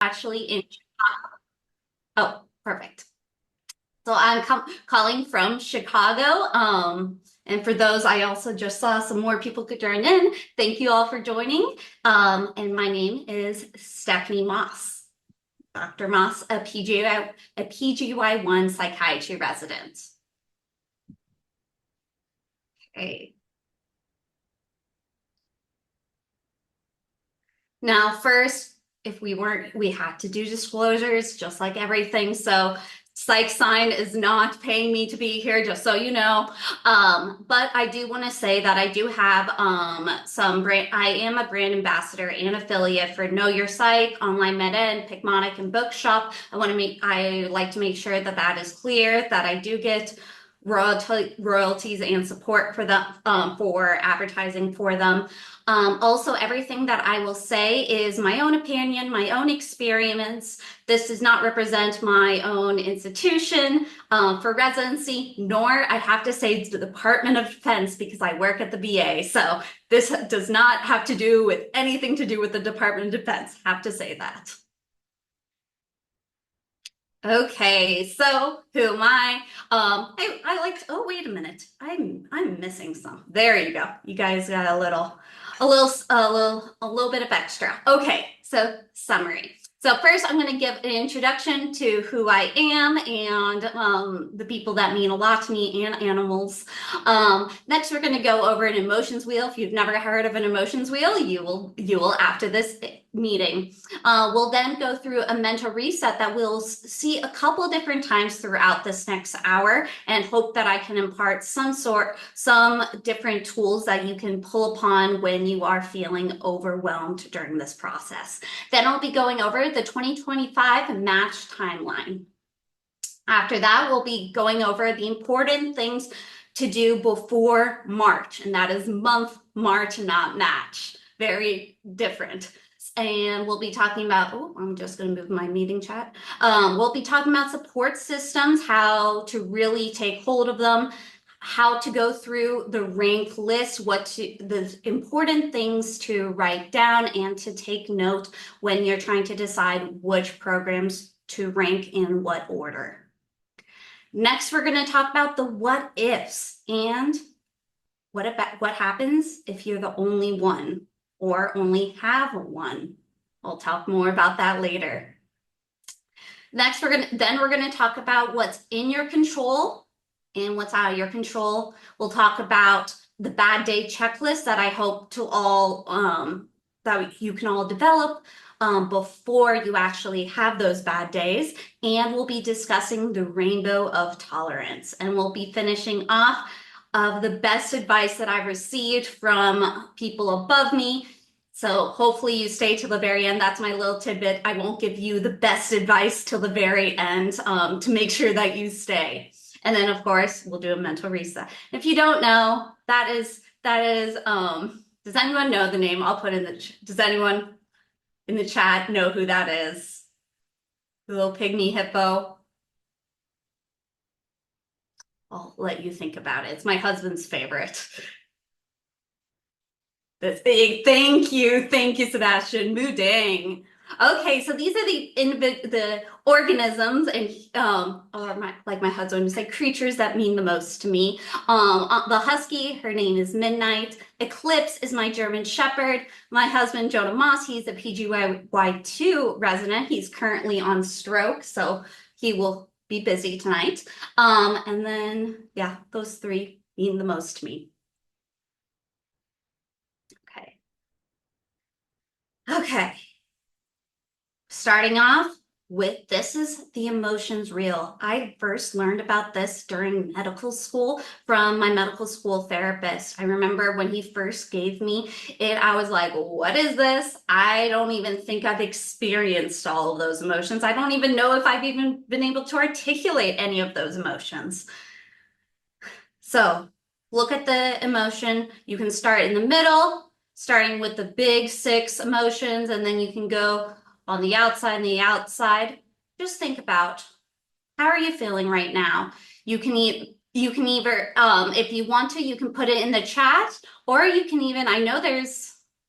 Actually in Chicago. Oh, perfect. So I'm calling from Chicago. And for those, I also just saw some more people could join in. Thank you all for joining. And my name is Stephanie Moss, Dr. Moss, a PGY1 psychiatry resident. Okay. Now, first, if we had to do disclosures just like everything. So, Psych Sign is not paying me to be here, just so you know. But I do want to say that I do have some brand, I am a brand ambassador and affiliate for Know Your Psych, Online Med Ed, Picmonic, and Bookshop. I like to make sure that that is clear, that I do get royalties and support for them for advertising for them. Also, everything that I will say is my own opinion, my own experience. This does not represent my own institution for residency, nor I have to say the Department of Defense because I work at the VA. So this does not have to do with anything to do with the Department of Defense. Have to say that. Okay, so who am I? I like. Oh, wait a minute. I'm missing some. There you go. You guys got a little bit of extra. Okay, so summary. So first, I'm going to give an introduction to who I am and the people that mean a lot to me and animals. Next, we're going to go over an emotions wheel. If you've never heard of an emotions wheel, you will after this meeting. We'll then go through a mental reset that we'll see a couple different times throughout this next hour and hope that I can impart some different tools that you can pull upon when you are feeling overwhelmed during this process. Then I'll be going over the 2025 match timeline. After that, we'll be going over the important things to do before March, and that is month March, not match. Very different. And we'll be talking about, oh, I'm just going to move my meeting chat. We'll be talking about support systems, how to really take hold of them, how to go through the rank list, the important things to write down and to take note when you're trying to decide which programs to rank in what order. Next, we're going to talk about the what ifs and what happens if you're the only one or only have one. I'll talk more about that later. Next, we're going to talk about what's in your control and what's out of your control. We'll talk about the bad day checklist that I hope that you can all develop before you actually have those bad days. And we'll be discussing the rainbow of tolerance. And we'll be finishing off of the best advice that I've received from people above me. So hopefully you stay till the very end. That's my little tidbit. I won't give you the best advice till the very end to make sure that you stay. And then of course we'll do a mental reset. If you don't know, does anyone know the name? I'll put does anyone in the chat know who that is? The little pygmy hippo. I'll let you think about it. It's my husband's favorite. That's big. Thank you, Sebastian. Mudang. Okay, so these are the organisms and or like my husband would say, creatures that mean the most to me. The husky, her name is Midnight. Eclipse is my German Shepherd. My husband, Jonah Moss, he's a PGY2 resident. He's currently on stroke, so he will be busy tonight. And then, yeah, those three mean the most to me. Okay. Okay. Starting off with this is the emotions wheel. I first learned about this during medical school from my medical school therapist. I remember when he first gave me it, I was like, what is this? I don't even think I've experienced all of those emotions. I don't even know if I've even been able to articulate any of those emotions. So look at the emotion. You can start in the middle, starting with the big 6 emotions, and then you can go on the outside and the outside. Just think about how are you feeling right now? You can either, if you want to, you can put it in the chat, or you can even, I know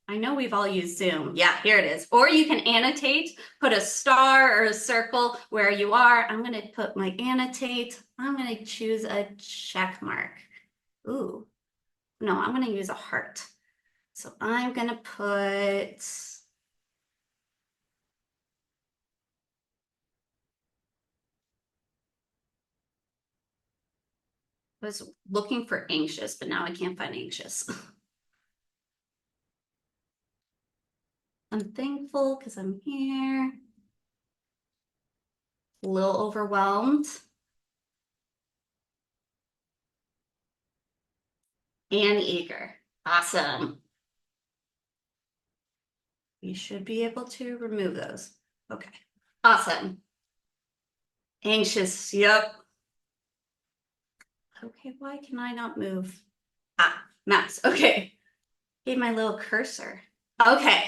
I know we've all used Zoom. Yeah, here it is. Or you can annotate, put a star or a circle where you are. I'm going to put my annotate. I'm going to choose a check mark. Ooh, no, I'm going to use a heart. So I'm going to put, I was looking for anxious, but now I can't find anxious. I'm thankful because I'm here. A little overwhelmed. And eager. Awesome. You should be able to remove those. Okay. Awesome. Anxious. Yep. Okay, why can I not move? Ah, mouse. Okay. Gave my little cursor. Okay.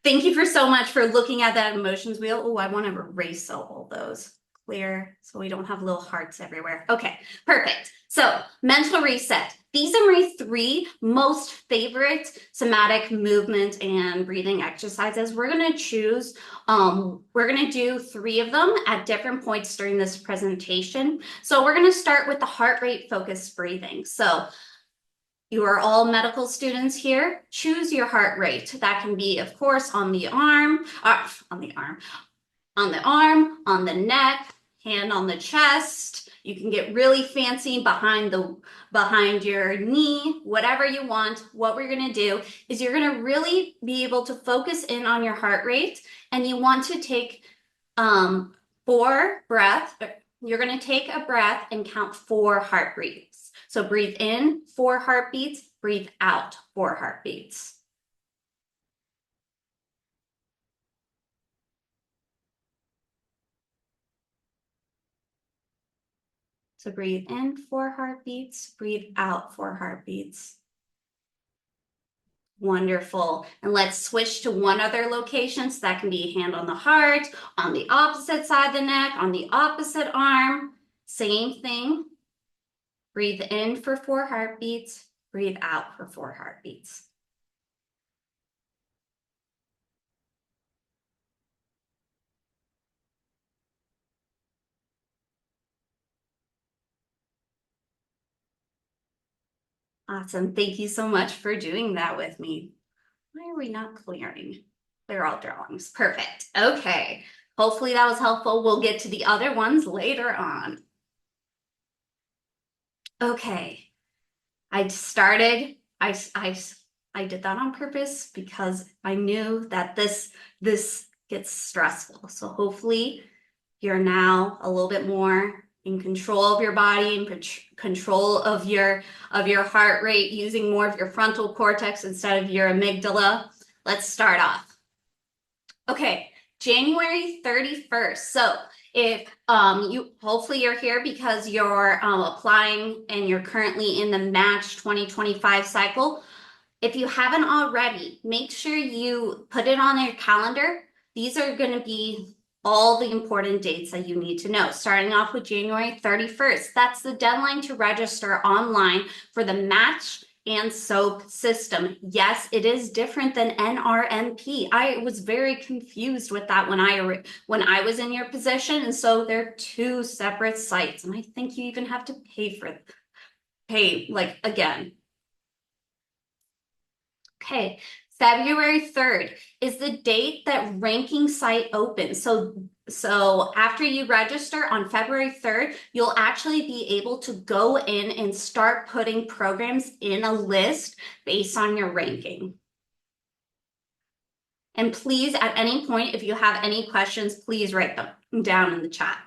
Thank you for so much for looking at that emotions wheel. Oh, I want to erase all those. Clear so we don't have little hearts everywhere. Okay, perfect. So mental reset. These are my 3 most favorite somatic movement and breathing exercises. We're going to choose, we're going to do 3 of them at different points during this presentation. So we're going to start with the heart rate focused breathing. So you are all medical students here. Choose your heart rate. That can be, of course, on the arm, on the neck, hand on the chest. You can get really fancy behind your knee, whatever you want. What we're going to do is you're going to really be able to focus in on your heart rate, and you want to take 4 breaths. You're going to take a breath and count 4 heartbeats. So breathe in 4 heartbeats, breathe out 4 heartbeats. So breathe in 4 heartbeats, breathe out 4 heartbeats. Wonderful. And let's switch to one other location. So that can be hand on the heart, on the opposite side of the neck, on the opposite arm. Same thing. Breathe in for 4 heartbeats, breathe out for 4 heartbeats. Awesome. Thank you so much for doing that with me. Why are we not clearing? They're all drawings. Perfect. Okay. Hopefully that was helpful. We'll get to the other ones later on. Okay. I did that on purpose because I knew that this gets stressful. So hopefully you're now a little bit more in control of your body and control of your heart rate, using more of your frontal cortex instead of your amygdala. Let's start off. Okay, January 31st. So if hopefully you're here because you're applying and you're currently in the Match 2025 cycle. If you haven't already, make sure you put it on your calendar. These are going to be all the important dates that you need to know. Starting off with January 31st. That's the deadline to register online for the Match and SOAP system. Yes, it is different than NRMP. I was very confused with that when I was in your position, and so they're 2 separate sites, and I think you even have to pay like again. Okay, February 3rd is the date that ranking site opens. So after you register on February 3rd, you'll actually be able to go in and start putting programs in a list based on your ranking. And please, at any point, if you have any questions, please write them down in the chat.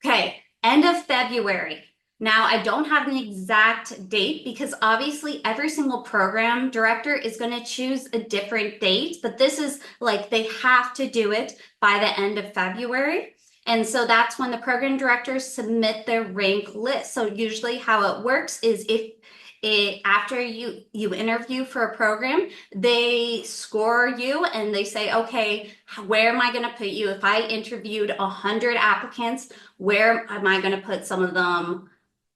Okay, end of February. Now, I don't have an exact date because obviously every single program director is going to choose a different date, but this is like they have to do it by the end of February. And so that's when the program directors submit their rank list. So usually how it works is after you interview for a program, they score you and they say, okay, where am I going to put you? If I interviewed 100 applicants, where am I going to put some of them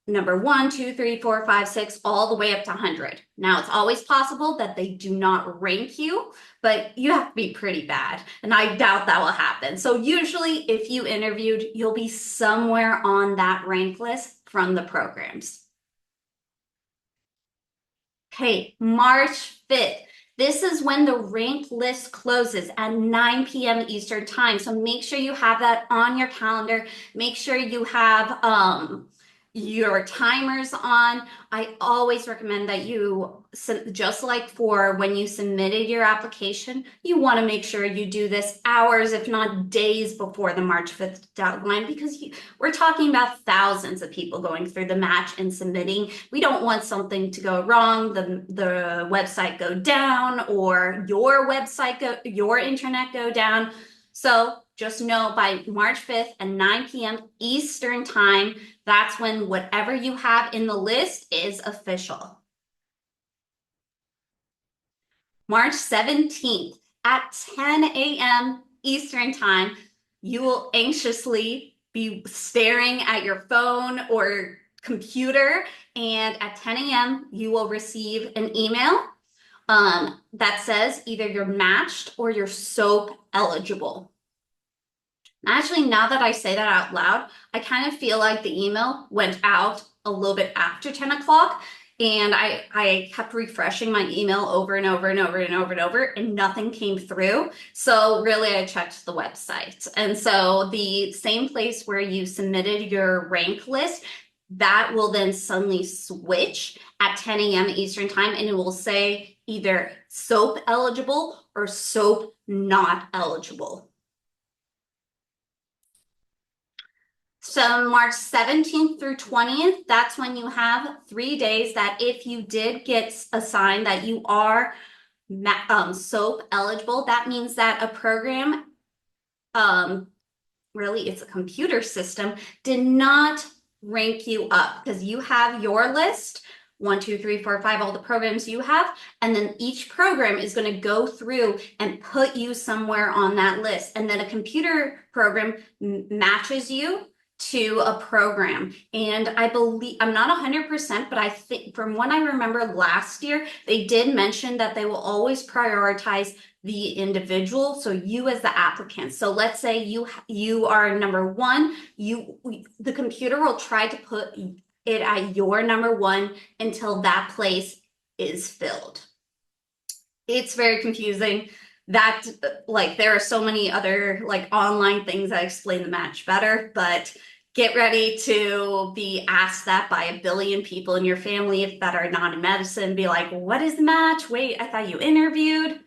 number 1, 2, 3, 4, 5, 6, all the way up to 100. Now, it's always possible that they do not rank you, but you have to be pretty bad. And I doubt that will happen. So usually if you interviewed, you'll be somewhere on that rank list from the programs. Okay, March 5th. This is when the rank list closes at 9 p.m. Eastern time. So make sure you have that on your calendar. Make sure you have your timers on. I always recommend that you, just like for when you submitted your application, you want to make sure you do this hours, if not days before the March 5th deadline, because we're talking about thousands of people going through the match and submitting. We don't want something to go wrong, the website go down, or your internet go down. So just know by March 5th at 9 p.m. Eastern time, that's when whatever you have in the list is official. March 17th at 10 a.m. Eastern time, you will anxiously be staring at your phone or computer, and at 10 a.m. you will receive an email that says either you're matched or you're SOAP eligible. Actually, now that I say that out loud, I kind of feel like the email went out a little bit after 10 o'clock, and I kept refreshing my email over and over and over and over and over, and nothing came through. So really, I checked the website. And so the same place where you submitted your rank list, that will then suddenly switch at 10 a.m. Eastern time, and it will say either SOAP eligible or SOAP not eligible. So March 17th through 20th, that's when you have 3 days that if you did get assigned that you are SOAP eligible, that means that a program, really it's a computer system, did not rank you up, because you have your list, 1, 2, 3, 4, 5, all the programs you have, and then each program is going to go through and put you somewhere on that list. And then a computer program matches you to a program. And I believe, I'm not 100%, but I think from what I remember last year, they did mention that they will always prioritize the individual, so you as the applicant. So let's say you are number 1, the computer will try to put it at your number 1 until that place is filled. It's very confusing. That, like, there are so many other like online things that explain the match better, but get ready to be asked that by a billion people in your family that are not in medicine. Be like, what is the match? Wait, I thought you interviewed.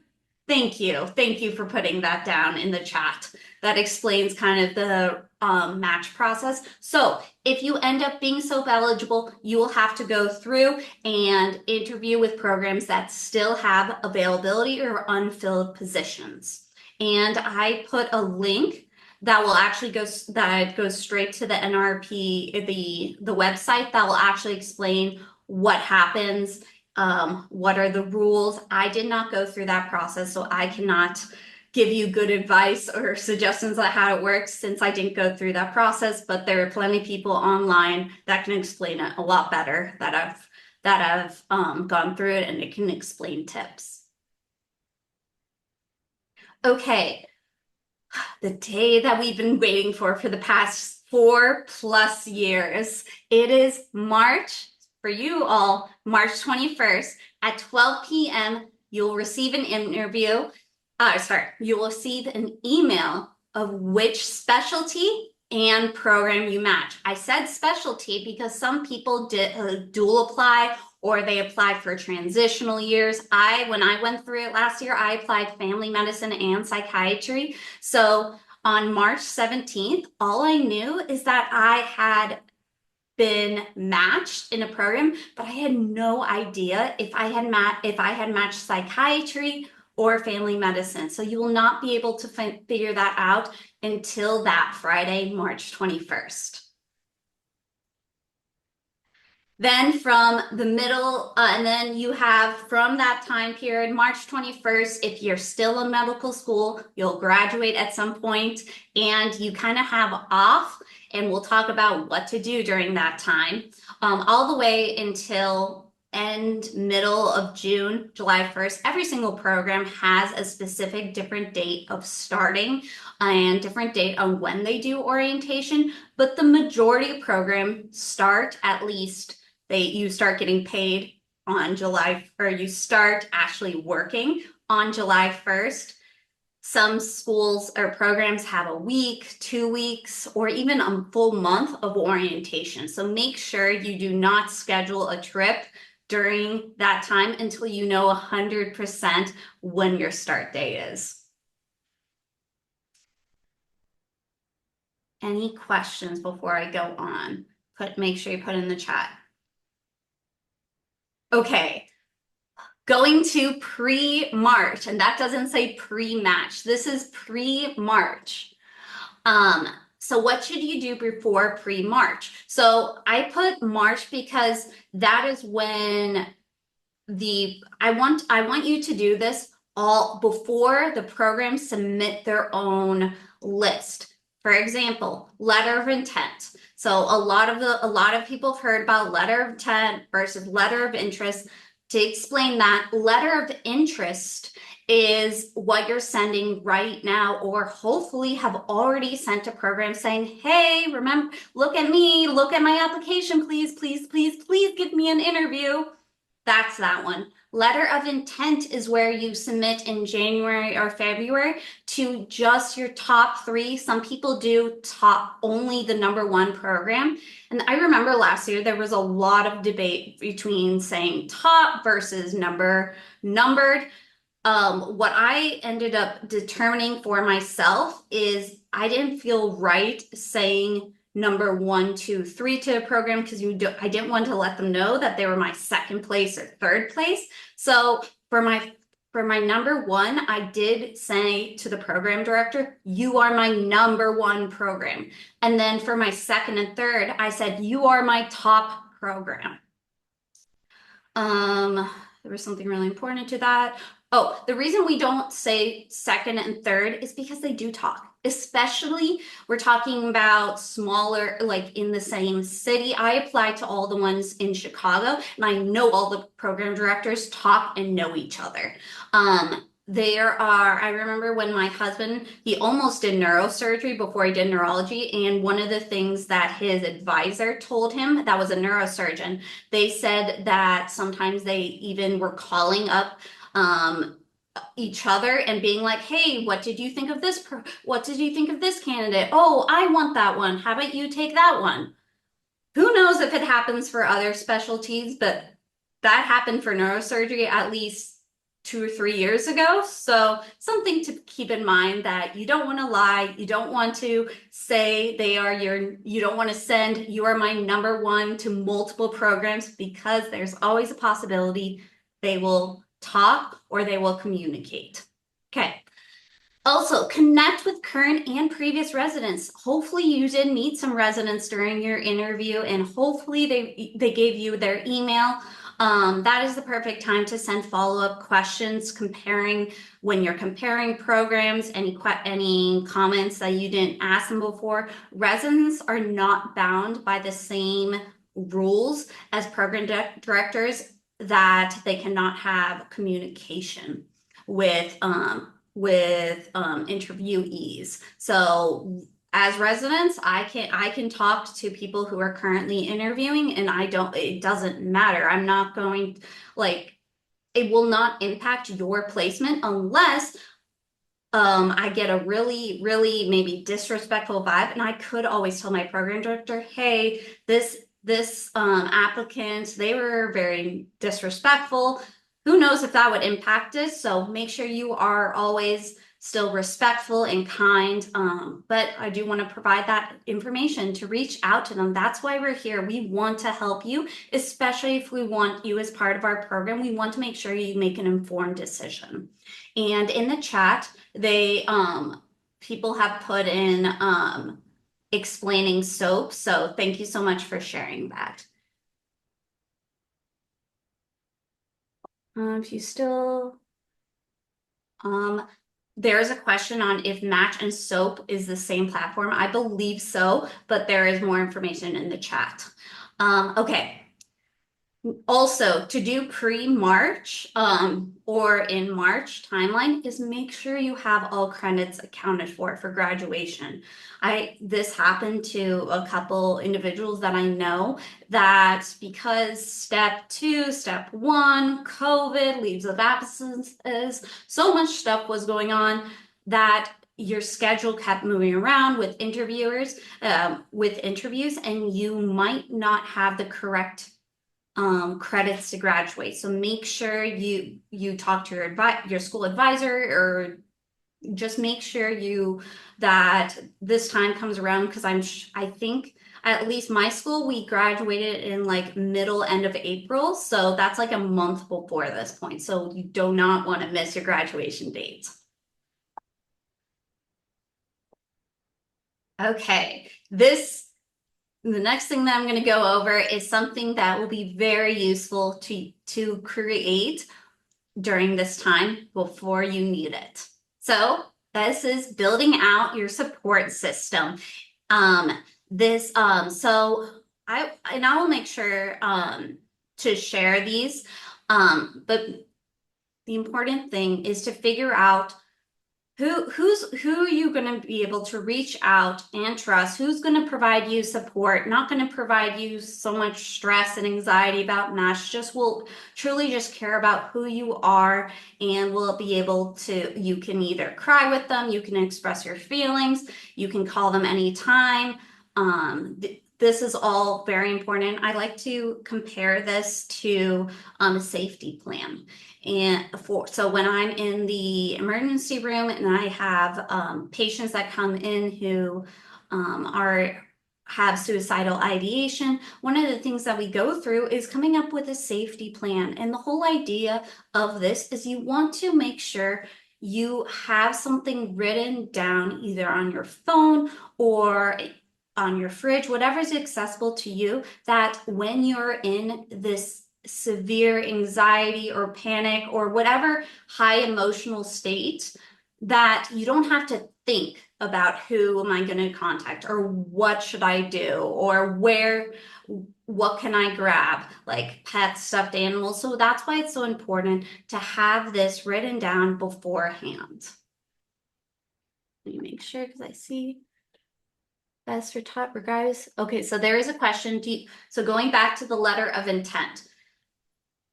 Thank you. Thank you for putting that down in the chat. That explains kind of the match process. So if you end up being SOAP eligible, you will have to go through and interview with programs that still have availability or unfilled positions. And I put a link that will actually goes straight to the NRP, the website, that will actually explain what happens, what are the rules. I did not go through that process, so I cannot give you good advice or suggestions on how it works since I didn't go through that process, but there are plenty of people online that can explain it a lot better, that have gone through it, and it can explain tips. Okay, the day that we've been waiting for the past 4+ years. It is March, for you all, March 21st at 12 p.m. You'll receive an interview. You will receive an email of which specialty and program you match. I said specialty because some people did dual apply, or they applied for transitional years. When I went through it last year, I applied family medicine and psychiatry. So on March 17th, all I knew is that I had been matched in a program, but I had no idea if I had matched psychiatry or family medicine. So you will not be able to figure that out until that Friday, March 21st. Then from the middle, and then you have from that time period, March 21st, if you're still in medical school, you'll graduate at some point, and you kind of have off and we'll talk about what to do during that time, all the way until middle of June, July 1st. Every single program has a specific different date of starting and different date on when they do orientation, but the majority of programs start at least you start getting paid on July, or you start actually working on July 1st. Some schools or programs have a week, 2 weeks, or even a full month of orientation. So make sure you do not schedule a trip during that time until you know 100% when your start date is. Any questions before I go on? Make sure you put in the chat. Okay. Going to pre-March, and that doesn't say pre-match. This is pre-March. So what should you do before pre-March? So I put March because that is when I want you to do this all before the programs submit their own list. For example, letter of intent. So a lot of people have heard about letter of intent versus letter of interest. To explain that, letter of interest is what you're sending right now, or hopefully have already sent a program saying, hey, remember, look at me, look at my application, please, please, please, please give me an interview. That's that one. Letter of intent is where you submit in January or February to just your top 3. Some people do top only the #1 program. And I remember last year there was a lot of debate between saying top versus numbered. What I ended up determining for myself is I didn't feel right saying #1, 2, 3 to a program because I didn't want to let them know that they were my second place or third place. So for my #1, I did say to the program director, you are my #1 program. And then for my second and third, I said, you are my top program. There was something really important to that. Oh, the reason we don't say second and third is because they do talk. Especially, we're talking about smaller, like in the same city. I applied to all the ones in Chicago, and I know all the program directors talk and know each other. I remember when my husband, he almost did neurosurgery before he did neurology. And one of the things that his advisor told him, that was a neurosurgeon, they said that sometimes they even were calling up each other and being like, hey, what did you think of this? What did you think of this candidate? Oh, I want that one. How about you take that one? Who knows if it happens for other specialties, but that happened for neurosurgery at least 2 or 3 years ago. So something to keep in mind, that you don't want to lie. You don't want to say you don't want to send you are my #1 to multiple programs, because there's always a possibility they will talk or they will communicate. Okay. Also, connect with current and previous residents. Hopefully you did meet some residents during your interview, and hopefully they gave you their email. That is the perfect time to send follow-up questions when you're comparing programs, any comments that you didn't ask them before. Residents are not bound by the same rules as program directors, that they cannot have communication with interviewees. So as residents, I can talk to people who are currently interviewing, and it doesn't matter. I'm not going, it will not impact your placement unless I get a really, really maybe disrespectful vibe. And I could always tell my program director, hey, this applicant, they were very disrespectful. Who knows if that would impact us? So make sure you are always still respectful and kind. But I do want to provide that information to reach out to them. That's why we're here. We want to help you, especially if we want you as part of our program. We want to make sure you make an informed decision. And in the chat, people have put in explaining SOAP. So thank you so much for sharing that. If you still, there is a question on if Match and Soap is the same platform. I believe so, but there is more information in the chat. Okay. Also, to do pre-March or in March timeline is make sure you have all credits accounted for graduation. This happened to a couple individuals that I know that because step 2, step 1, COVID, leaves of absences, so much stuff was going on that your schedule kept moving around with interviews, and you might not have the correct credits to graduate. So make sure you talk to your school advisor, or just make sure that this time comes around, because I think at least my school, we graduated in like end of April, so that's like a month before this point. So you do not want to miss your graduation date. Okay, the next thing that I'm going to go over is something that will be very useful to create during this time before you need it. So this is building out your support system. So I will make sure to share these. But the important thing is to figure out who are you going to be able to reach out and trust, who's going to provide you support, not going to provide you so much stress and anxiety about Match, just will truly just care about who you are, and will be able to, you can either cry with them, you can express your feelings, you can call them anytime. This is all very important. I like to compare this to a safety plan. So when I'm in the emergency room and I have patients that come in who have suicidal ideation, one of the things that we go through is coming up with a safety plan. And the whole idea of this is you want to make sure you have something written down either on your phone or on your fridge, whatever is accessible to you, that when you're in this severe anxiety or panic or whatever high emotional state, that you don't have to think about who am I going to contact, or what should I do, or what can I grab, like pets, stuffed animals. So that's why it's so important to have this written down beforehand. Let me make sure, because I see best for top guys. Okay, so there is a question. So going back to the letter of intent.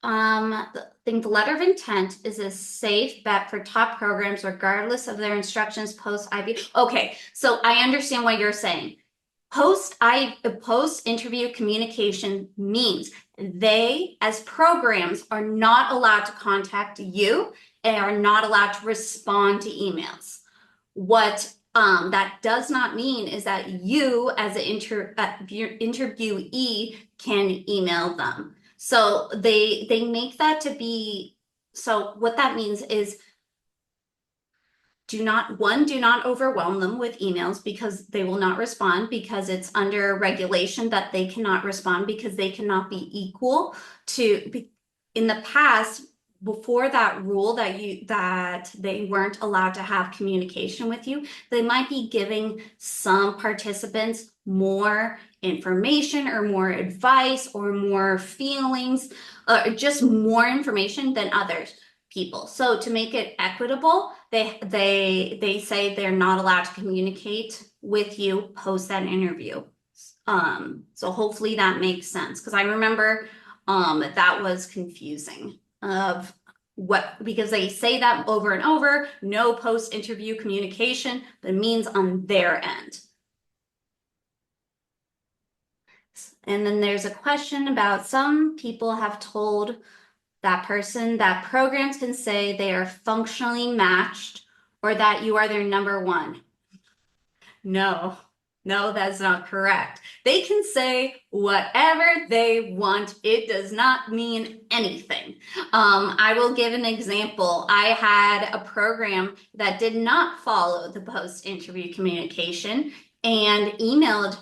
I think the letter of intent is a safe bet for top programs, regardless of their instructions post IB. Okay, so I understand what you're saying. Post interview communication means they, as programs, are not allowed to contact you and are not allowed to respond to emails. What that does not mean is that you, as an interviewee, can email them. So they make that to be, so what that means is do not overwhelm them with emails, because they will not respond, because it's under regulation that they cannot respond, because they cannot be equal to, in the past, before that rule that they weren't allowed to have communication with you, they might be giving some participants more information or more advice or more feelings, just more information than others people. So to make it equitable, they say they're not allowed to communicate with you post that interview. So hopefully that makes sense, because I remember that was confusing of because they say that over and over, no post interview communication, but it means on their end. And then there's a question about some people have told that person that programs can say they are functionally matched, or that you are their number one. No, that's not correct. They can say whatever they want. It does not mean anything. I will give an example. I had a program that did not follow the post-interview communication and emailed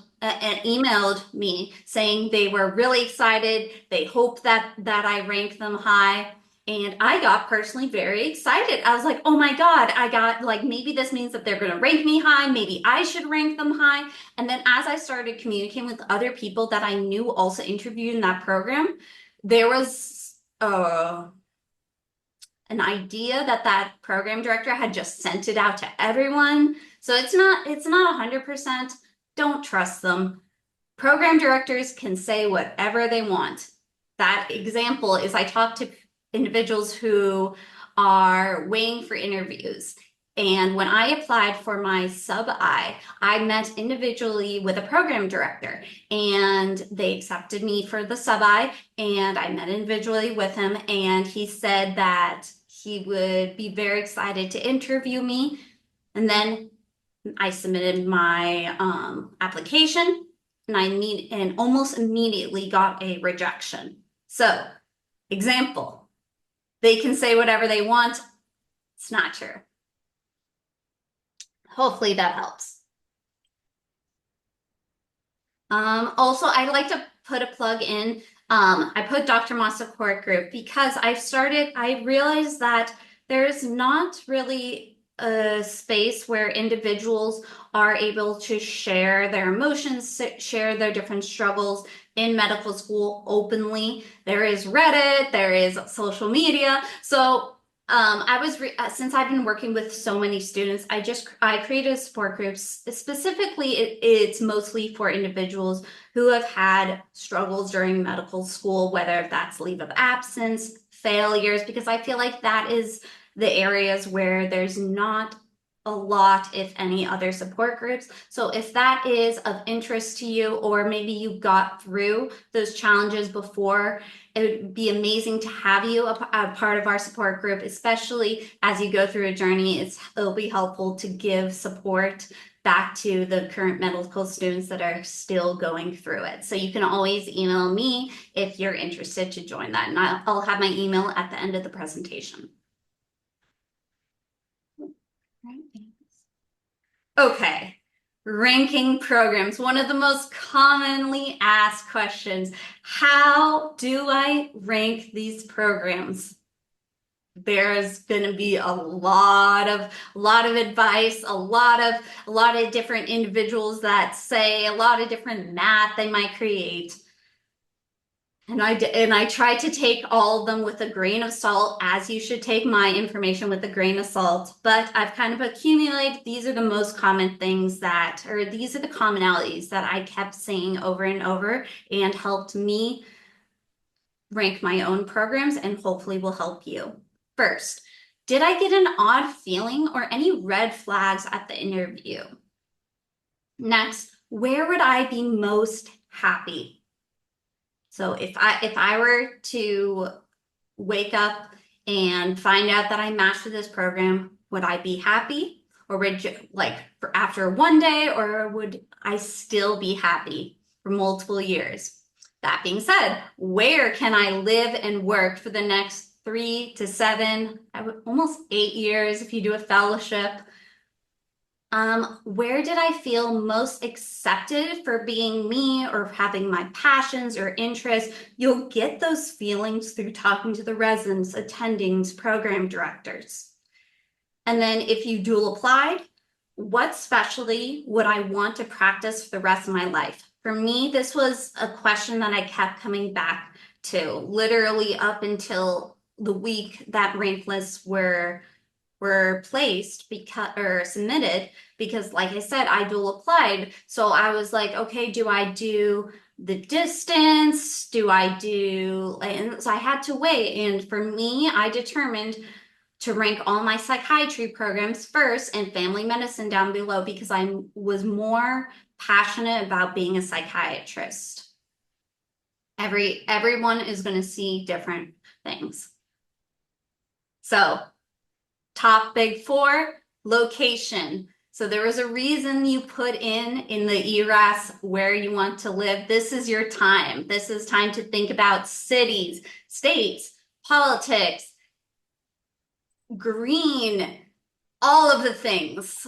me saying they were really excited. They hope that I rank them high. And I got personally very excited. I was like, oh my God, I got like, maybe this means that they're going to rank me high. Maybe I should rank them high. And then as I started communicating with other people that I knew also interviewed in that program, there was an idea that that program director had just sent it out to everyone. So it's not 100%. Don't trust them. Program directors can say whatever they want. That example is I talked to individuals who are waiting for interviews. And when I applied for my sub-I met individually with a program director and they accepted me for the sub-I and I met individually with him and he said that he would be very excited to interview me. And then I submitted my application and almost immediately got a rejection. So, example, they can say whatever they want. It's not true. Hopefully that helps. Also, I like to put a plug in. I put Dr. Moss support group because I realized that there's not really a space where individuals are able to share their emotions, share their different struggles in medical school openly. There is Reddit, there is social media. So since I've been working with so many students, I created support groups. Specifically, it's mostly for individuals who have had struggles during medical school, whether that's leave of absence, failures, because I feel like that is the areas where there's not a lot, if any, other support groups. So if that is of interest to you, or maybe you got through those challenges before, it would be amazing to have you a part of our support group, especially as you go through a journey. It'll be helpful to give support back to the current medical students that are still going through it. So you can always email me if you're interested to join that. And I'll have my email at the end of the presentation. Okay. Ranking programs, one of the most commonly asked questions. How do I rank these programs? There's going to be a lot of advice, a lot of different individuals that say a lot of different math they might create. And I try to take all of them with a grain of salt, as you should take my information with a grain of salt. But I've kind of accumulated, these are the most common things these are the commonalities that I kept saying over and over and helped me rank my own programs and hopefully will help you. First, did I get an odd feeling or any red flags at the interview? Next, where would I be most happy? So if I were to wake up and find out that I matched with this program, would I be happy? Or after one day, or would I still be happy for multiple years? That being said, where can I live and work for the next 3 to 7, almost 8 years if you do a fellowship? Where did I feel most accepted for being me or having my passions or interests? You'll get those feelings through talking to the residents, attendings, program directors. And then if you dual applied, what specialty would I want to practice for the rest of my life? For me, this was a question that I kept coming back to literally up until the week that rank lists were placed or submitted, because like I said, I dual applied. So I was like, okay, do I do the distance? And so I had to weigh. And for me, I determined to rank all my psychiatry programs first and family medicine down below because I was more passionate about being a psychiatrist. Everyone is going to see different things. So top big 4, location. So there was a reason you put in the ERAS where you want to live. This is your time. This is time to think about cities, states, politics, green, all of the things,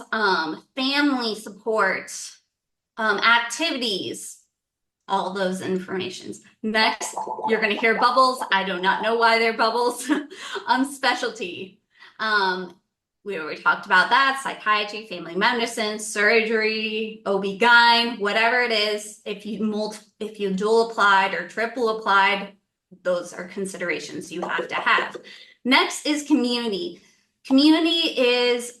family support, activities. all those informations. Next, you're going to hear bubbles. I do not know why they're bubbles. Specialty. We already talked about that. Psychiatry, family medicine, surgery, OB-GYN, whatever it is. If you dual applied or triple applied, those are considerations you have to have. Next is community. Community is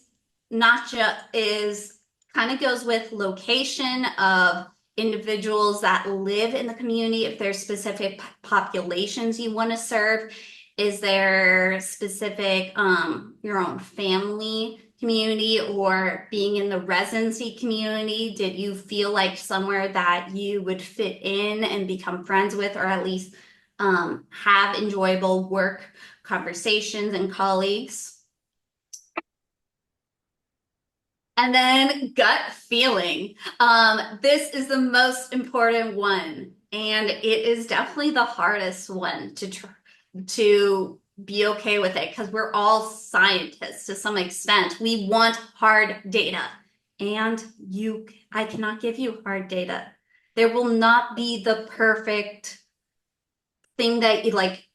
not just kind of goes with location of individuals that live in the community. If there's specific populations you want to serve, is there specific your own family community or being in the residency community? Did you feel like somewhere that you would fit in and become friends with, or at least have enjoyable work conversations and colleagues? And then gut feeling. This is the most important one, and it is definitely the hardest one to be okay with it because we're all scientists to some extent. We want hard data, and I cannot give you hard data. There will not be the perfect thing that you like.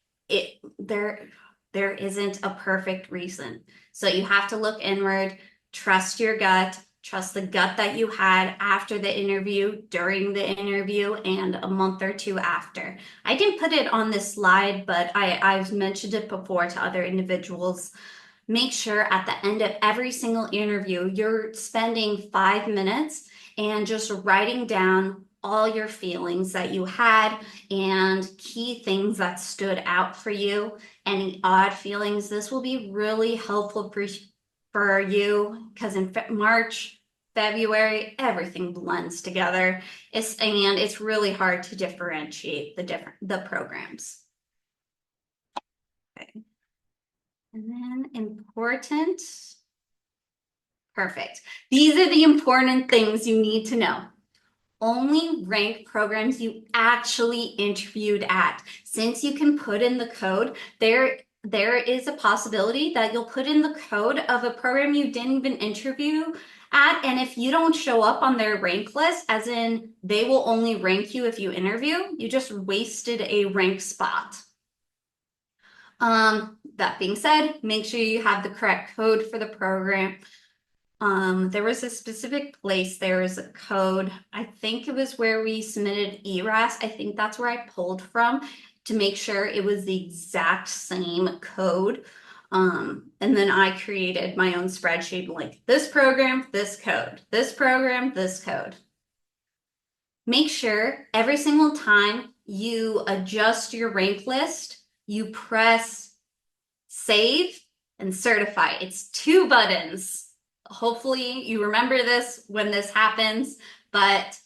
There isn't a perfect reason. So you have to look inward. Trust your gut, trust the gut that you had after the interview, during the interview, and a month or two after. I didn't put it on this slide, but I've mentioned it before to other individuals. Make sure at the end of every single interview, you're spending 5 minutes and just writing down all your feelings that you had and key things that stood out for you, any odd feelings. This will be really helpful for you because in March, February, everything blends together. It's really hard to differentiate the programs. Okay. And then important. Perfect. These are the important things you need to know. Only rank programs you actually interviewed at. Since you can put in the code, there is a possibility that you'll put in the code of a program you didn't even interview at, and if you don't show up on their rank list, as in they will only rank you if you interview, you just wasted a rank spot. That being said, make sure you have the correct code for the program. There was a specific place, there was a code. I think it was where we submitted ERAS. I think that's where I pulled from to make sure it was the exact same code. And then I created my own spreadsheet like this program, this code, this program, this code. Make sure every single time you adjust your rank list, you press save and certify. It's 2 buttons. Hopefully you remember this when this happens, but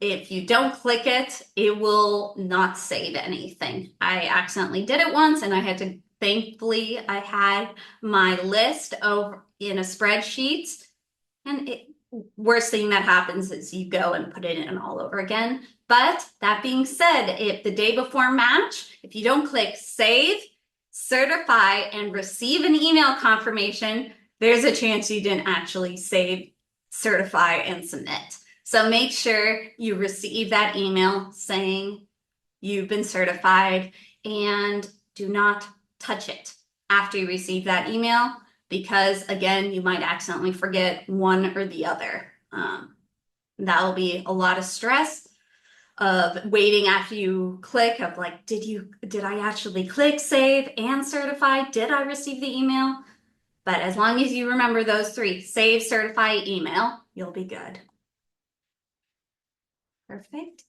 if you don't click it, it will not save anything. I accidentally did it once and I had to, thankfully, I had my list over in a spreadsheet, and worst thing that happens is you go and put it in all over again. But that being said, if the day before match, if you don't click save, certify, and receive an email confirmation, there's a chance you didn't actually save, certify, and submit. So make sure you receive that email saying you've been certified, and do not touch it after you receive that email, because again, you might accidentally forget one or the other. That will be a lot of stress of waiting after you click of like, did I actually click save and certify? Did I receive the email? But as long as you remember those 3, save, certify, email, you'll be good. Perfect.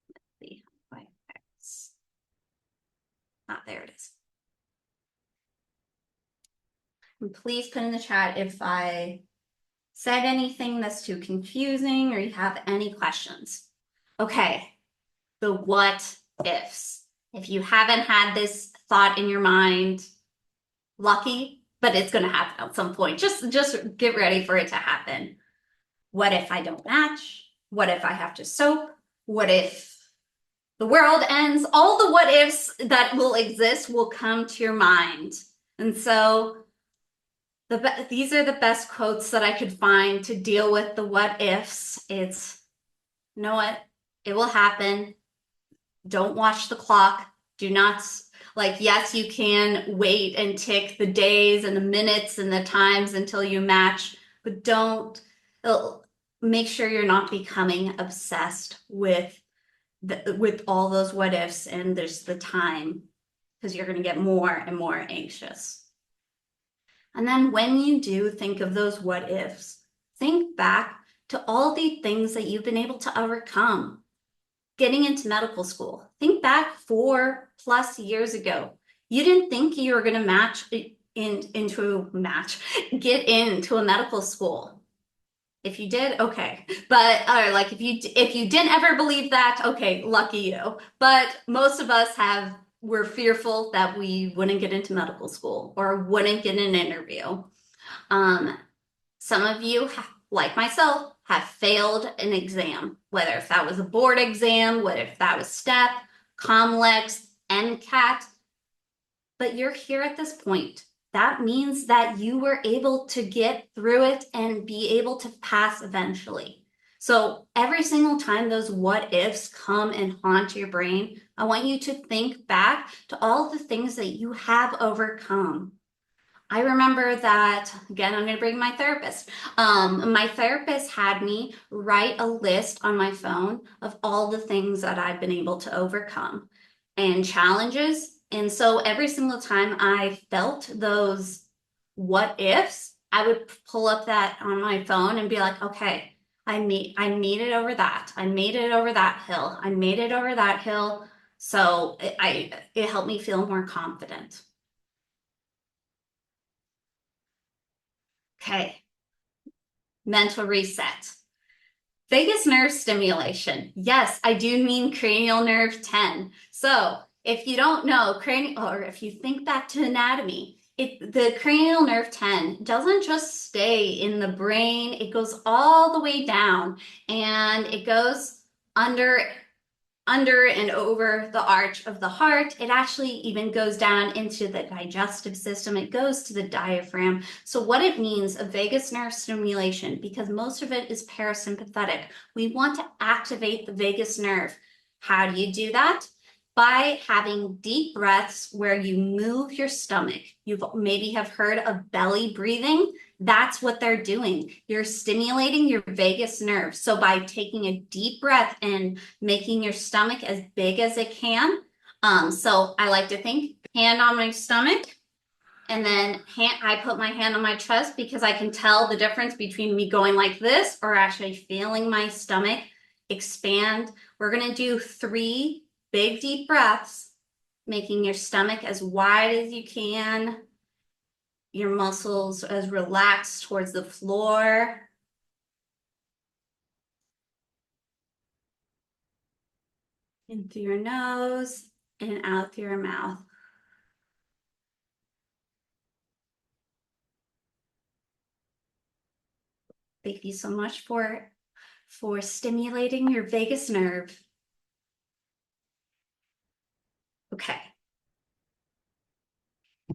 Let's see. There it is. And please put in the chat if I said anything that's too confusing or you have any questions. Okay, the what ifs. If you haven't had this thought in your mind, lucky, but it's going to happen at some point. Just get ready for it to happen. What if I don't match? What if I have to soap? What if the world ends? All the what ifs that will exist will come to your mind. And so These are the best quotes that I could find to deal with the what ifs. It's, you know what? It will happen. Don't watch the clock. Do not, like, yes, you can wait and tick the days and the minutes and the times until you match, but don't, make sure you're not becoming obsessed with with all those what ifs and there's the time because you're going to get more and more anxious. And then when you do think of those what ifs, think back to all the things that you've been able to overcome. Getting into medical school. Think back 4+ years ago. You didn't think you were going to get into a medical school. If you did, okay. But or like if you didn't ever believe that, okay, lucky you. But most of us were fearful that we wouldn't get into medical school or wouldn't get an interview. Some of you, like myself, have failed an exam, whether if that was a board exam, whether if that was STEP, COMLEX, MCAT, but you're here at this point. That means that you were able to get through it and be able to pass eventually. So every single time those what ifs come and haunt your brain, I want you to think back to all the things that you have overcome. I remember that, again, I'm going to bring my therapist. My therapist had me write a list on my phone of all the things that I've been able to overcome and challenges. And so every single time I felt those what ifs, I would pull up that on my phone and be like, okay, I made it over that. I made it over that hill. I made it over that hill. So it helped me feel more confident. Okay. Mental reset. Vagus nerve stimulation. Yes, I do mean cranial nerve 10. So if you don't know cranial, or if you think back to anatomy, the cranial nerve 10 doesn't just stay in the brain, it goes all the way down and it goes under and over the arch of the heart. It actually even goes down into the digestive system. It goes to the diaphragm. So what it means, a vagus nerve stimulation, because most of it is parasympathetic, we want to activate the vagus nerve. How do you do that? By having deep breaths where you move your stomach. You've maybe have heard of belly breathing. That's what they're doing. You're stimulating your vagus nerve. So by taking a deep breath and making your stomach as big as it can. So I like to think hand on my stomach and then I put my hand on my chest because I can tell the difference between me going like this or actually feeling my stomach expand. We're going to do 3 big deep breaths, making your stomach as wide as you can, your muscles as relaxed towards the floor. In through your nose and out through your mouth. Thank you so much for stimulating your vagus nerve. Okay.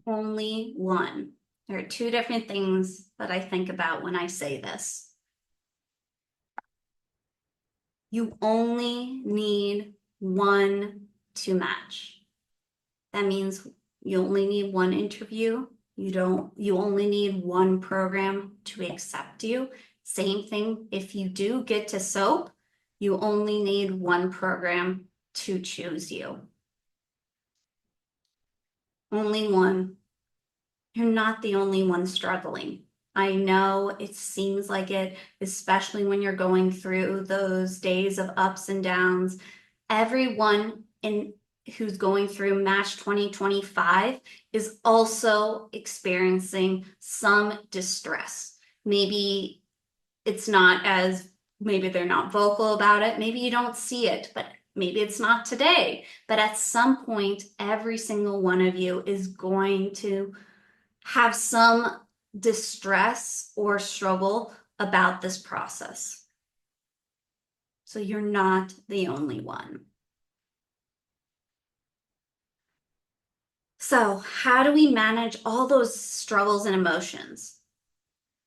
Only one. There are 2 different things that I think about when I say this. You only need one to match. That means you only need one interview. You only need one program to accept you. Same thing if you do get to SOAP, you only need one program to choose you. Only one. You're not the only one struggling. I know it seems like it, especially when you're going through those days of ups and downs. Everyone who's going through MASH 2025 is also experiencing some distress. Maybe it's not as, maybe they're not vocal about it. Maybe you don't see it, but maybe it's not today. But at some point, every single one of you is going to have some distress or struggle about this process. So you're not the only one. So how do we manage all those struggles and emotions?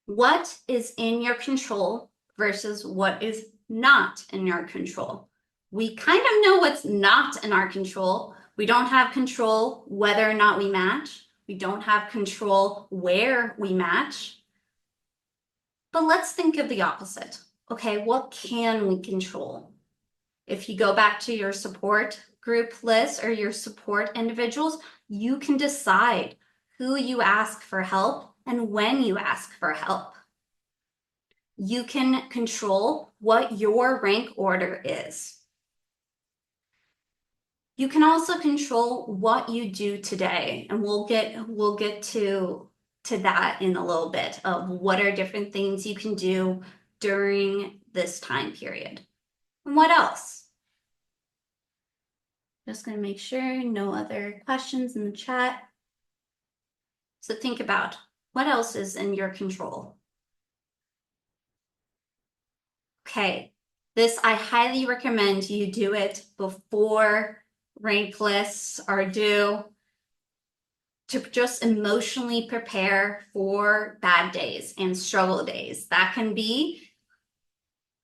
What is in your control versus what is not in your control? We kind of know what's not in our control. We don't have control whether or not we match. We don't have control where we match. But let's think of the opposite. Okay, what can we control? If you go back to your support group list or your support individuals, you can decide who you ask for help and when you ask for help. You can control what your rank order is. You can also control what you do today, and we'll get to that in a little bit of what are different things you can do during this time period. And what else? Just going to make sure no other questions in the chat. So think about what else is in your control. Okay, this I highly recommend you do it before rank lists are due to just emotionally prepare for bad days and struggle days. That can be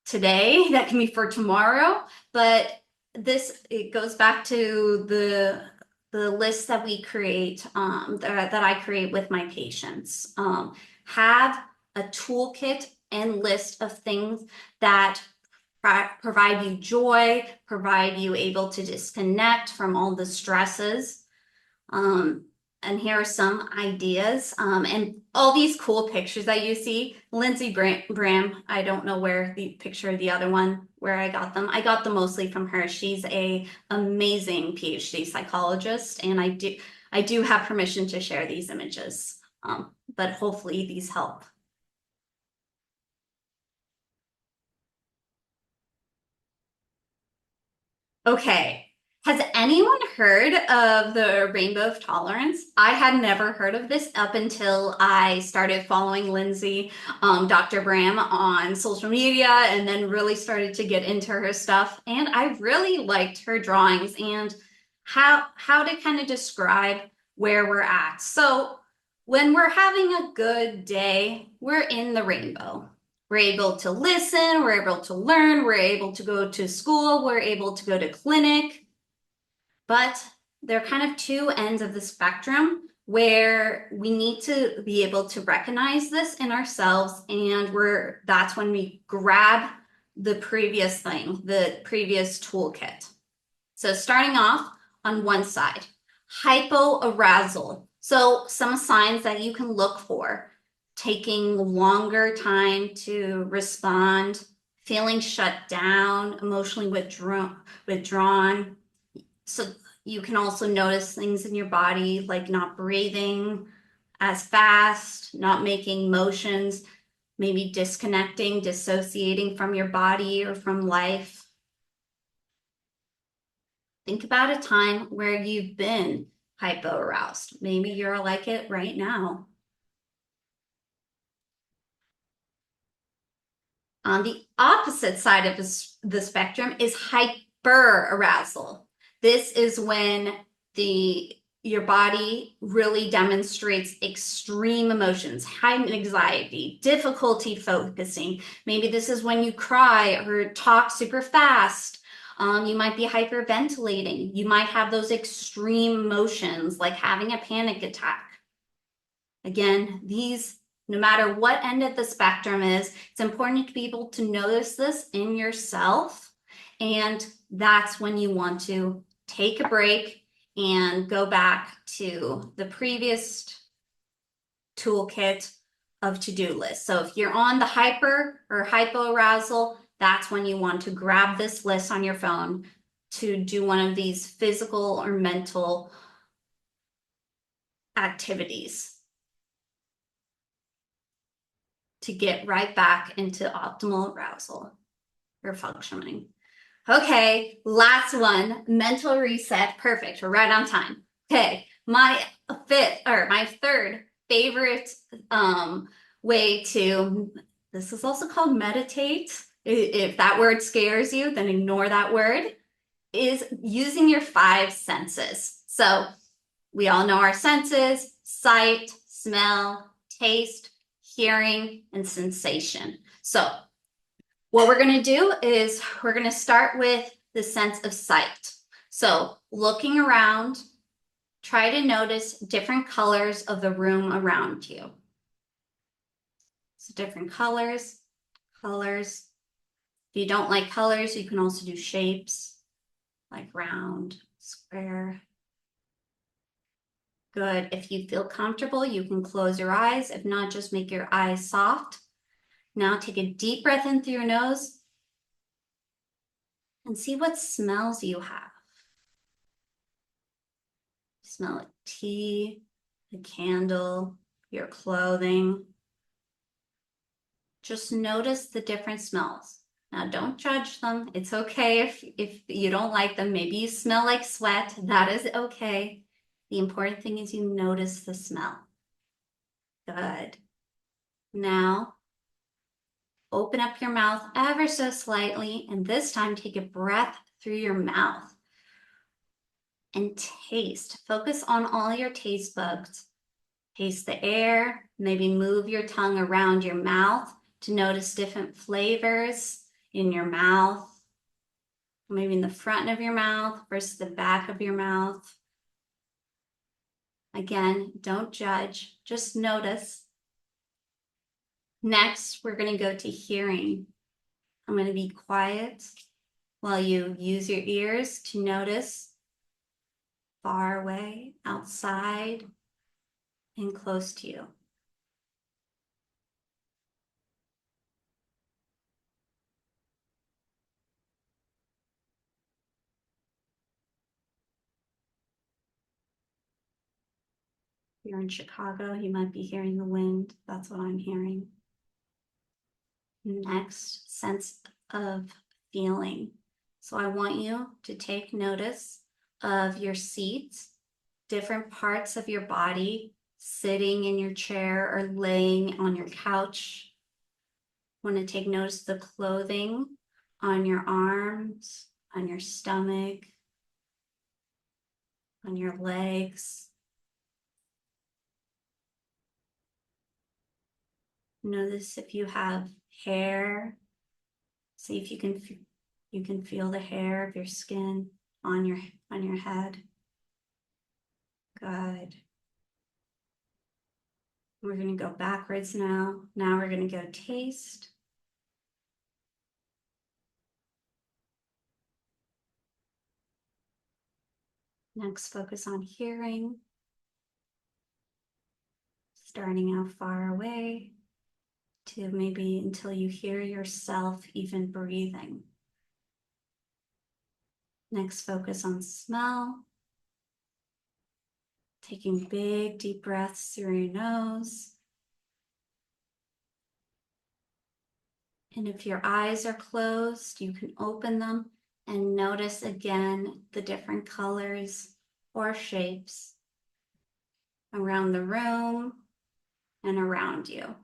today, that can be for tomorrow, but it goes back to the list that we create, that I create with my patients. Have a toolkit and list of things that provide you joy, provide you able to disconnect from all the stresses. And here are some ideas. And all these cool pictures that you see, Lindsey Bram, I don't know where the picture of the other one, where I got them. I got them mostly from her. She's a amazing PhD psychologist, and I do have permission to share these images. But hopefully these help. Okay. Has anyone heard of the Rainbow of Tolerance? I had never heard of this up until I started following Lindsey, Dr. Bram on social media, and then really started to get into her stuff. And I really liked her drawings and how to kind of describe where we're at. So when we're having a good day, we're in the rainbow. We're able to listen, we're able to learn, we're able to go to school, we're able to go to clinic. But there are kind of two ends of the spectrum where we need to be able to recognize this in ourselves, and that's when we grab the previous thing, the previous toolkit. So starting off on one side, hypoarousal. So some signs that you can look for: taking longer time to respond, feeling shut down, emotionally withdrawn. So you can also notice things in your body like not breathing as fast, not making motions, maybe disconnecting, dissociating from your body or from life. Think about a time where you've been hypoaroused. Maybe you're like it right now. On the opposite side of the spectrum is hyperarousal. This is when your body really demonstrates extreme emotions, heightened anxiety, difficulty focusing. Maybe this is when you cry or talk super fast. You might be hyperventilating. You might have those extreme emotions like having a panic attack. Again, no matter what end of the spectrum is, it's important to be able to notice this in yourself. And that's when you want to take a break and go back to the previous toolkit of to-do lists. So if you're on the hyper or hypoarousal, that's when you want to grab this list on your phone to do one of these physical or mental activities to get right back into optimal arousal or functioning. Okay, last one, mental reset. Perfect, we're right on time. Okay, my third favorite way to, this is also called meditate. If that word scares you, then ignore that word, is using your five senses. So we all know our senses: sight, smell, taste, hearing, and sensation. So what we're going to do is we're going to start with the sense of sight. So looking around, try to notice different colors of the room around you. So different colors. If you don't like colors, you can also do shapes like round, square. Good. If you feel comfortable, you can close your eyes. If not, just make your eyes soft. Now take a deep breath in through your nose and see what smells you have. Smell like tea, a candle, your clothing. Just notice the different smells. Now don't judge them. It's okay if you don't like them. Maybe you smell like sweat. That is okay. The important thing is you notice the smell. Good. Now open up your mouth ever so slightly, and this time take a breath through your mouth and taste. Focus on all your taste buds. Taste the air, maybe move your tongue around your mouth to notice different flavors in your mouth, maybe in the front of your mouth versus the back of your mouth. Again, don't judge, just notice. Next, we're going to go to hearing. I'm going to be quiet while you use your ears to notice far away, outside, and close to you. If you're in Chicago, you might be hearing the wind. That's what I'm hearing. Next, sense of feeling. So I want you to take notice of your seat, different parts of your body, sitting in your chair or laying on your couch. Want to take notice of the clothing on your arms, on your stomach, on your legs. Notice if you have hair. See if you can feel the hair of your skin on your head. Good. We're going to go backwards now. Now we're going to go taste. Next, focus on hearing. Starting out far away to maybe until you hear yourself even breathing. Next, focus on smell. Taking big, deep breaths through your nose. And if your eyes are closed, you can open them and notice again the different colors or shapes around the room and around you.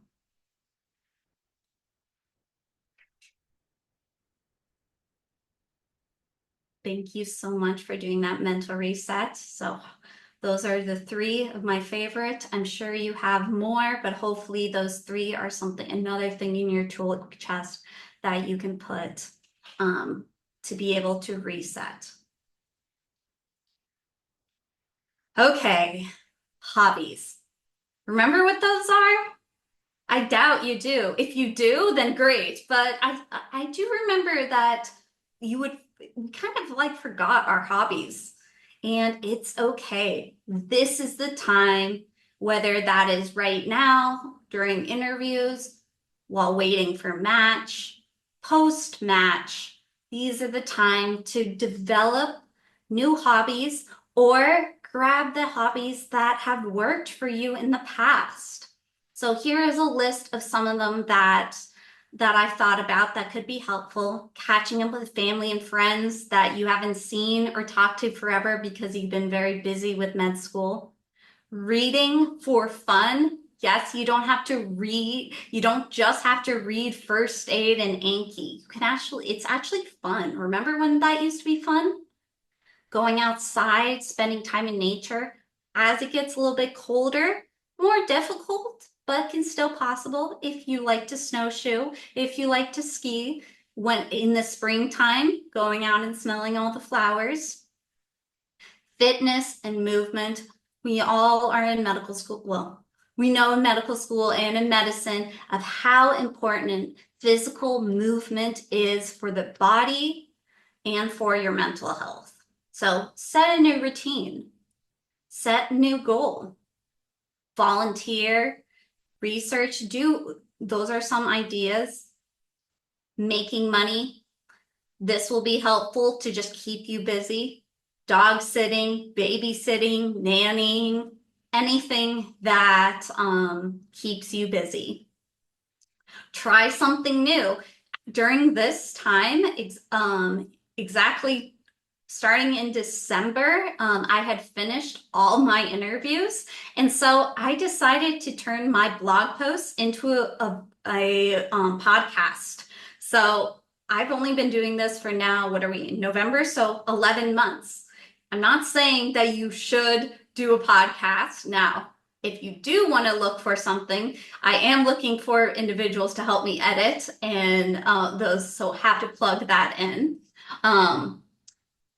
Thank you so much for doing that mental reset. So those are the three of my favorite. I'm sure you have more, but hopefully those three are another thing in your tool chest that you can put to be able to reset. Okay, hobbies. Remember what those are? I doubt you do. If you do, then great. But I do remember that we kind of like forgot our hobbies. And it's okay. This is the time, whether that is right now, during interviews, while waiting for match, post-match, these are the time to develop new hobbies or grab the hobbies that have worked for you in the past. So here is a list of some of them that I've thought about that could be helpful. Catching up with family and friends that you haven't seen or talked to forever because you've been very busy with med school. Reading for fun. Yes, you don't have to read. You don't just have to read First Aid and Anki. It's actually fun. Remember when that used to be fun? Going outside, spending time in nature. As it gets a little bit colder, more difficult, but can still possible if you like to snowshoe, if you like to ski when in the springtime, going out and smelling all the flowers. Fitness and movement. We all are in medical school. Well, we know in medical school and in medicine of how important physical movement is for the body and for your mental health. So set a new routine, set a new goal, volunteer, research, those are some ideas. Making money. This will be helpful to just keep you busy. Dog sitting, babysitting, nannying, anything that keeps you busy. Try something new. During this time, exactly starting in December, I had finished all my interviews. And so I decided to turn my blog posts into a podcast. So I've only been doing this for now, what are we in November? So 11 months. I'm not saying that you should do a podcast now. If you do want to look for something, I am looking for individuals to help me edit and those, so have to plug that in. And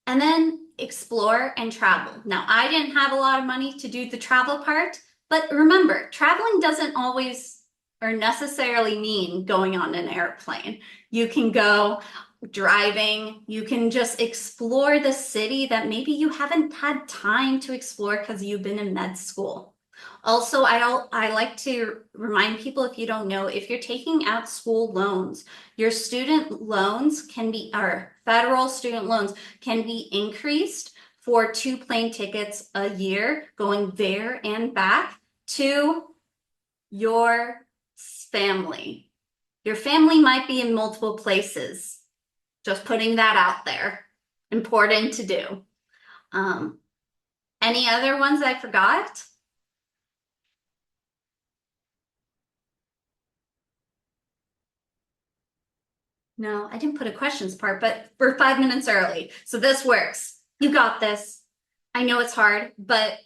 then explore and travel. Now, I didn't have a lot of money to do the travel part, but remember, traveling doesn't always or necessarily mean going on an airplane. You can go driving, you can just explore the city that maybe you haven't had time to explore because you've been in med school. Also, I like to remind people, if you don't know, if you're taking out school loans, your student loans can be, or federal student loans can be increased for 2 plane tickets a year going there and back to your family. Your family might be in multiple places. Just putting that out there. Important to do. Any other ones I forgot? No, I didn't put a questions part, but we're 5 minutes early. So this works. You got this. I know it's hard, but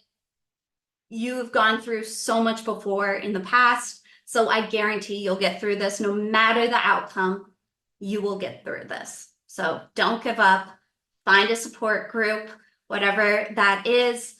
you've gone through so much before in the past. So I guarantee you'll get through this no matter the outcome. You will get through this. So don't give up. Find a support group, whatever that is.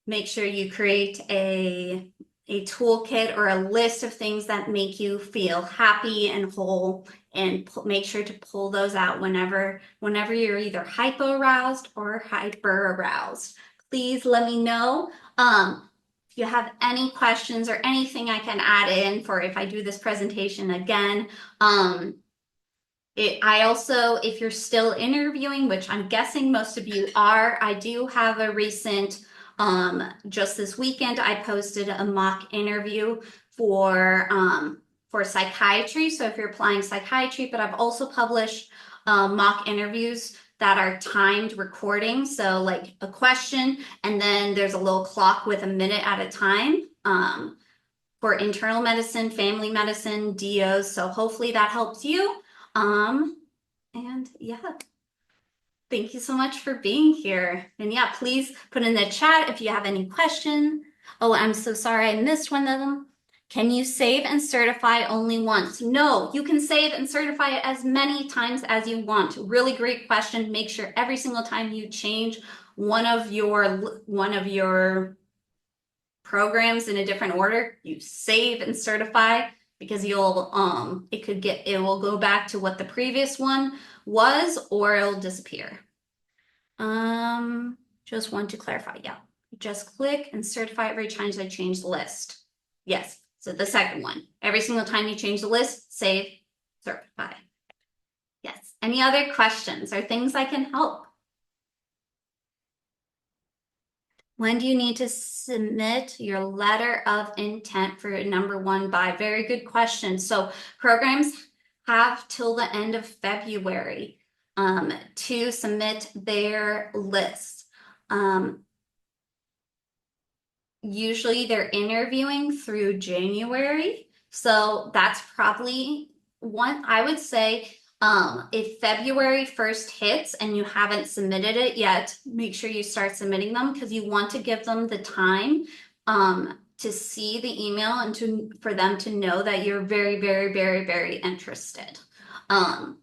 Make sure you create a toolkit or a list of things that make you feel happy and whole, and make sure to pull those out whenever you're either hypo aroused or hyper aroused. Please let me know. If you have any questions or anything I can add in for if I do this presentation again. I also, if you're still interviewing, which I'm guessing most of you are, I do have a recent, just this weekend, I posted a mock interview for psychiatry. So if you're applying psychiatry, but I've also published mock interviews that are timed recording. So like a question, and then there's a little clock with a minute at a time for internal medicine, family medicine, DOs. So hopefully that helps you. And yeah, thank you so much for being here. And yeah, please put in the chat if you have any question. Oh, I'm so sorry I missed one of them. Can you save and certify only once? No, you can save and certify it as many times as you want. Really great question. Make sure every single time you change one of your programs in a different order, you save and certify, because it will go back to what the previous one was, or it'll disappear. Just want to clarify. Yeah, just click and certify every time I change the list. Yes. So the second one, every single time you change the list, save, certify. Yes. Any other questions or things I can help? When do you need to submit your letter of intent for number 1 by? Very good question. So programs have till the end of February to submit their list. Usually they're interviewing through January. So that's probably one, I would say, if February 1st hits and you haven't submitted it yet, make sure you start submitting them, because you want to give them the time to see the email and for them to know that you're very, very, very, very interested. Um,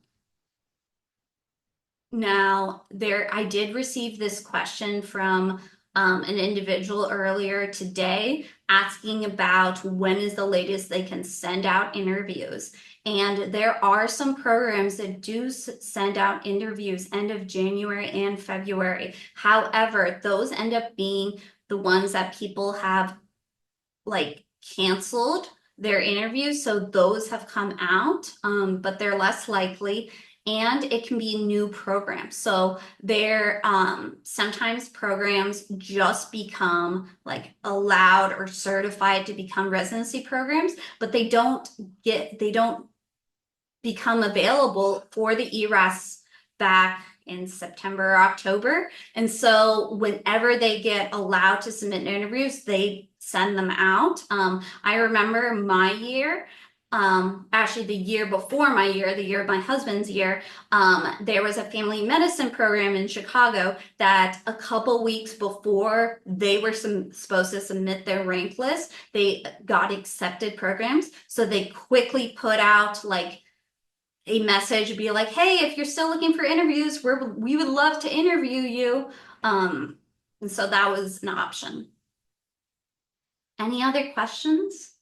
Now, I did receive this question from an individual earlier today asking about when is the latest they can send out interviews. And there are some programs that do send out interviews end of January and February. However, those end up being the ones that people have like canceled their interviews. So those have come out, but they're less likely. And it can be new programs. So there, sometimes programs just become like allowed or certified to become residency programs, but they don't become available for the ERAS back in September or October. And so whenever they get allowed to submit interviews, they send them out. I remember my year, actually the year before my year, the year of my husband's year, there was a family medicine program in Chicago that a couple weeks before they were supposed to submit their rank list, they got accepted programs. So they quickly put out like a message, be like, hey, if you're still looking for interviews, we would love to interview you. And so that was an option. Any other questions?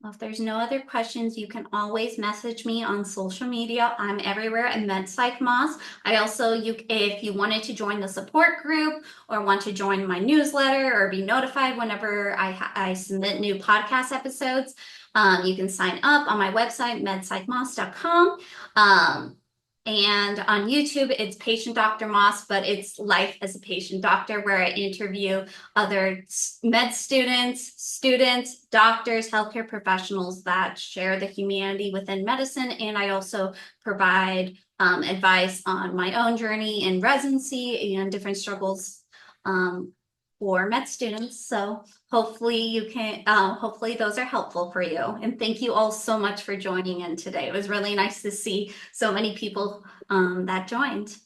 Well, if there's no other questions, you can always message me on social media. I'm everywhere at MedPsych Moss. I also, if you wanted to join the support group or want to join my newsletter or be notified whenever I submit new podcast episodes, you can sign up on my website, medpsychmoss.com. And on YouTube, it's Patient Dr. Moss, but it's Life as a Patient Doctor, where I interview other med students, doctors, healthcare professionals that share the humanity within medicine. And I also provide advice on my own journey in residency and different struggles for med students. So hopefully hopefully those are helpful for you. And thank you all so much for joining in today. It was really nice to see so many people that joined.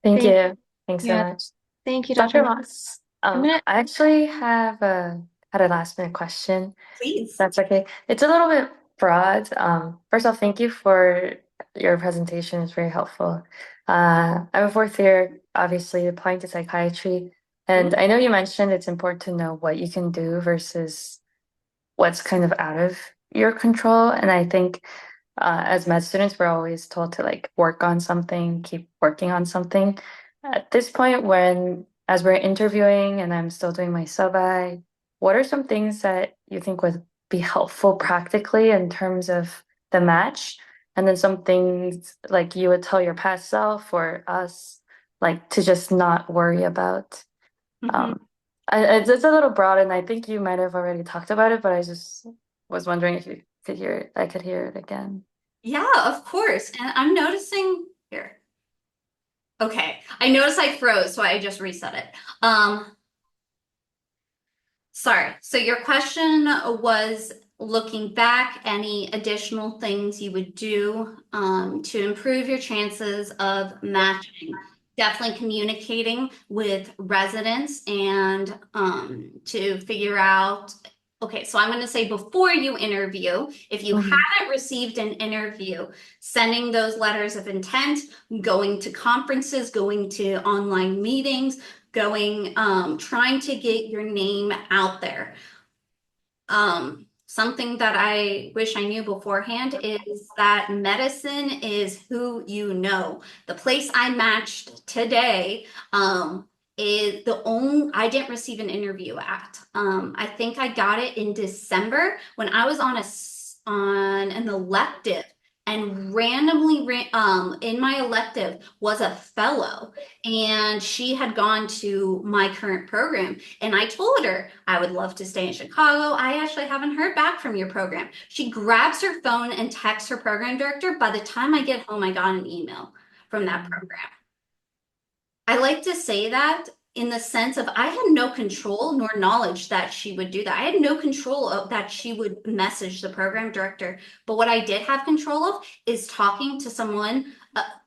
Thank you. Thanks so Yeah. much. Thank you, Dr. Dr. Moss, I'm gonna I actually have had a last minute question. Please. That's okay. It's a little bit broad. First off, thank you for your presentation. It's very helpful. I'm a fourth year, obviously applying to psychiatry, and I know you mentioned it's important to know what you can do versus what's kind of out of your control. And I think as med students, we're always told to like work on something, keep working on something. At this point, as we're interviewing and I'm still doing my sub-I, what are some things that you think would be helpful practically in terms of the match? And then some things like you would tell your past self or us, like to just not worry about. Mhm. It's a little broad, and I think you might have already talked about it, but I just was wondering if you could hear it. I could hear it again. Yeah, of course. And I'm noticing here. Okay, I noticed I froze, so I just reset it. Sorry. So your question was looking back, any additional things you would do to improve your chances of matching. Definitely communicating with residents and to figure out. Okay, so I'm going to say before you interview, if you Mhm. haven't received an interview, sending those letters of intent, going to conferences, going to online meetings, trying to get your name out there. Something that I wish I knew beforehand is that medicine is who you know. The place I matched today, is the only, I didn't receive an interview at. I think I got it in December when I was on an elective, and randomly in my elective was a fellow, and she had gone to my current program, and I told her I would love to stay in Chicago. I actually haven't heard back from your program. She grabs her phone and texts her program director. By the time I get home, I got an email from that program. I like to say that in the sense of I had no control nor knowledge that she would do that. I had no control of that she would message the program director. But what I did have control of is talking to someone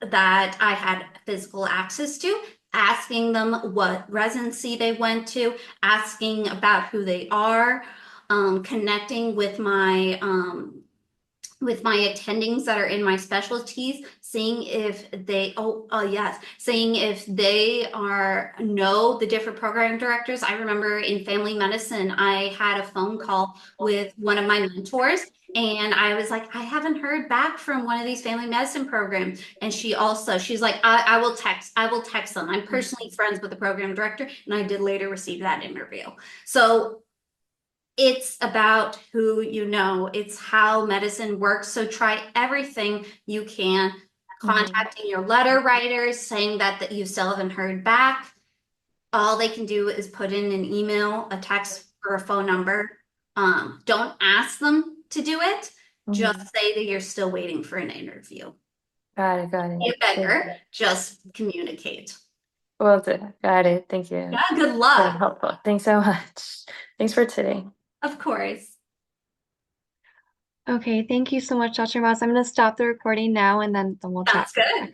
that I had physical access to, asking them what residency they went to, asking about who they are, connecting with my attendings that are in my specialties, seeing if they, yes, seeing if they are know the different program directors. I remember in family medicine, I had a phone call with one of my mentors. And I was like, I haven't heard back from one of these family medicine programs. And she's like, I will text them. I'm personally friends with the program director. And I did later receive that interview. So it's about who you know. It's how medicine works. So try everything you can. Contacting your letter writers, saying that you still haven't heard back. All they can do is put in an email, a text, or a phone number. Don't ask them to do it. Just Mhm. say that you're still waiting for an interview. Got it, got it. Get better. Just communicate. Well done. Got it. Thank you. Yeah, good Very luck. helpful. Thanks so much. Thanks for today. Of course. Okay, thank you so much, Dr. Moss. I'm going to stop the recording now and then we'll chat. Sounds good.